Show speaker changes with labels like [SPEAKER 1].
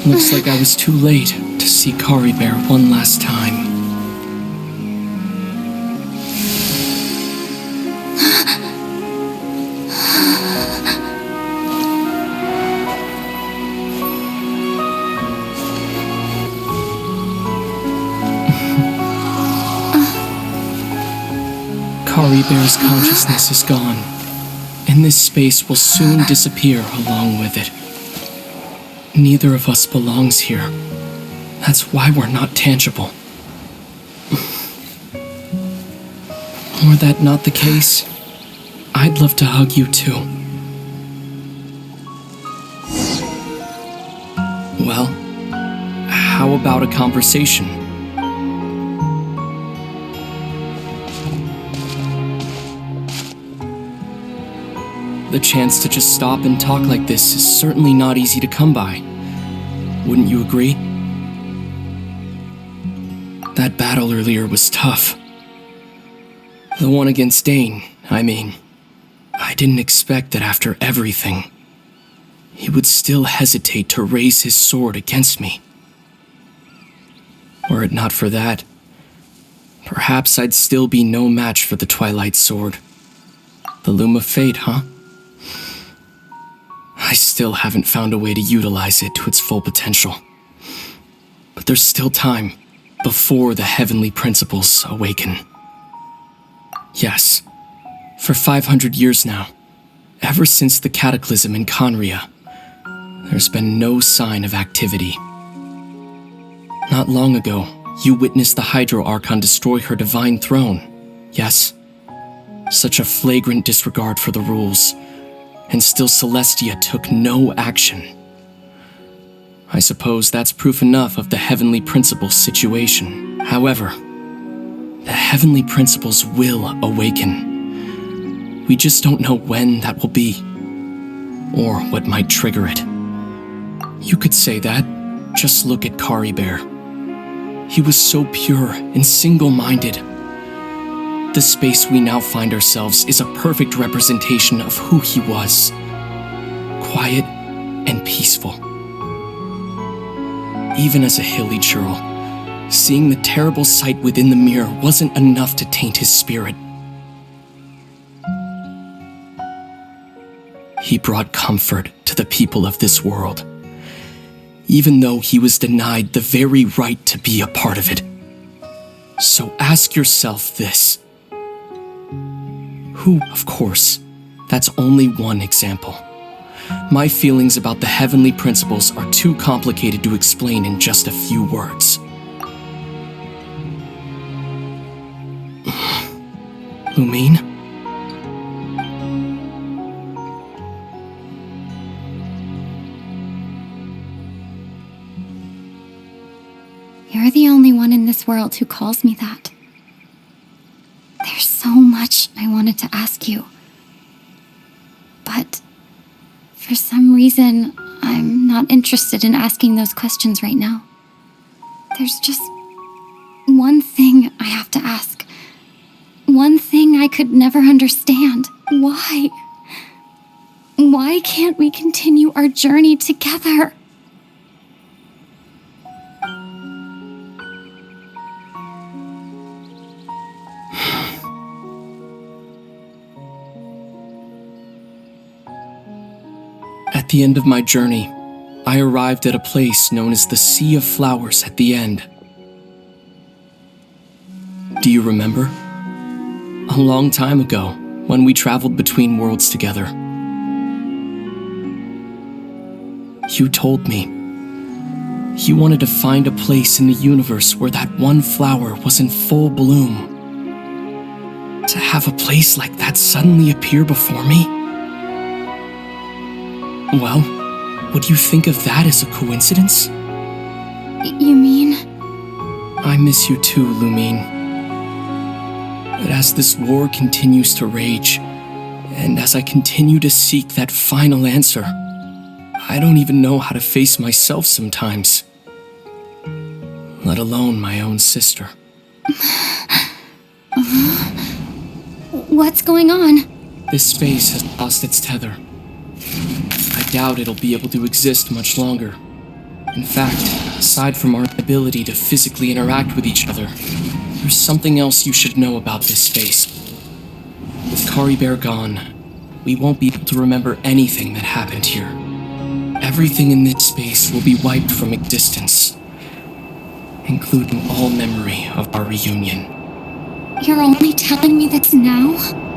[SPEAKER 1] Looks like I was too late to see Caribert one last time. Caribert's consciousness is gone, and this space will soon disappear along with it. Neither of us belongs here. That's why we're not tangible. Were that not the case, I'd love to hug you too. Well, how about a conversation? The chance to just stop and talk like this is certainly not easy to come by. Wouldn't you agree? That battle earlier was tough. The one against Dane, I mean. I didn't expect that after everything, he would still hesitate to raise his sword against me. Were it not for that, perhaps I'd still be no match for the Twilight Sword. The Loom of Fate, huh? I still haven't found a way to utilize it to its full potential. But there's still time before the heavenly principles awaken. Yes, for 500 years now, ever since the cataclysm in Conria, there's been no sign of activity. Not long ago, you witnessed the Hydro Archon destroy her divine throne, yes? Such a flagrant disregard for the rules, and still Celestia took no action. I suppose that's proof enough of the Heavenly Principles situation. However, the Heavenly Principles will awaken. We just don't know when that will be, or what might trigger it. You could say that. Just look at Caribert. He was so pure and single-minded. The space we now find ourselves is a perfect representation of who he was. Quiet and peaceful. Even as a hilly churl, seeing the terrible sight within the mirror wasn't enough to taint his spirit. He brought comfort to the people of this world, even though he was denied the very right to be a part of it. So ask yourself this. Who, of course, that's only one example. My feelings about the heavenly principles are too complicated to explain in just a few words. Lumine?
[SPEAKER 2] You're the only one in this world who calls me that. There's so much I wanted to ask you. But for some reason, I'm not interested in asking those questions right now. There's just one thing I have to ask. One thing I could never understand. Why? Why can't we continue our journey together?
[SPEAKER 1] At the end of my journey, I arrived at a place known as the Sea of Flowers at the end. Do you remember? A long time ago, when we traveled between worlds together. You told me you wanted to find a place in the universe where that one flower was in full bloom. To have a place like that suddenly appear before me? Well, would you think of that as a coincidence?
[SPEAKER 2] You mean?
[SPEAKER 1] I miss you too, Lumine. But as this war continues to rage, and as I continue to seek that final answer, I don't even know how to face myself sometimes. Let alone my own sister.
[SPEAKER 2] What's going on?
[SPEAKER 1] This space has lost its tether. I doubt it'll be able to exist much longer. In fact, aside from our ability to physically interact with each other, there's something else you should know about this space. With Caribert gone, we won't be able to remember anything that happened here. Everything in this space will be wiped from existence, including all memory of our reunion.
[SPEAKER 2] You're only telling me this now?